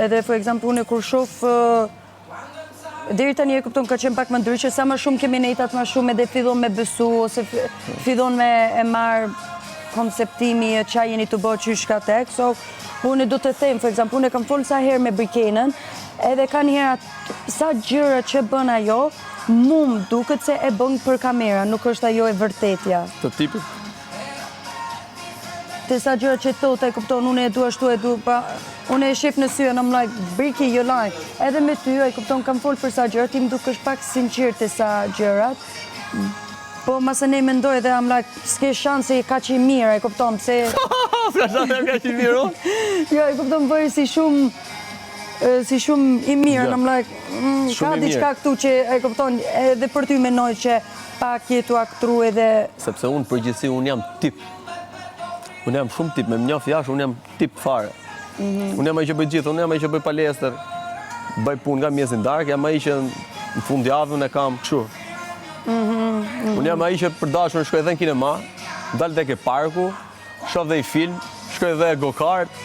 edhe for example unë kur shoh deri tani e kupton ka qenë pak më ndryshe, sa më shumë kemi nejtat më shumë edhe fillon me besu ose fillon me e marr konceptimi e qa jeni të bërë qysh ka tek, so unë do të them, for example, unë kam folë sa herë me Brikenën, edhe ka njëherë sa gjëra që bën ajo, duket se e bën për kamera, nuk është ajo e vërtetja. Të tipit? Të sa gjëra që thotë, e kupton, unë e du ashtu, unë e shif në sy, and I'm like, Briki, you like. Edhe me ty, e kupton, kam folë për sa gjëra, ti më duke është pak sinqert të sa gjërat, po masë ne mendoj dhe I'm like, s'ke shansi ka që i mirë, e kupton, se... S'ka shansi ka që i mirë? Jo, e kupton, bëri si shumë i mirë, I'm like, ka diçka këtu që, e kupton, edhe për ty menoj që pak jetu aktru edhe... Sepse unë përgjithsi, unë jam tip. Unë jam shumë tip, me mnjof jashtë, unë jam tip fare. Unë jam ai që bëj gjithë, unë jam ai që bëj palestër, bëj punë nga mjesin darkë, jam ai që në fundjavën e kam kështu. Unë jam ai që për dashur shkoj edhe në kinema, dal tek e parku, shoh dhe i film, shkoj edhe e go-kart.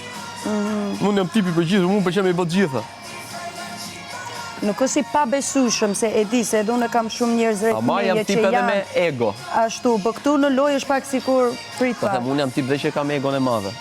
Unë jam tipi për gjithë, unë pëlqen me i bë të gjitha. Nuk është i pabesueshëm se e di se edhe unë kam shumë njerëz rreth meje që janë. Ama jam tip edhe me ego. Ashtu, po këtu në lojë është pak sikur prit pak. Po them, unë jam tip dhe që kam egon e madhe.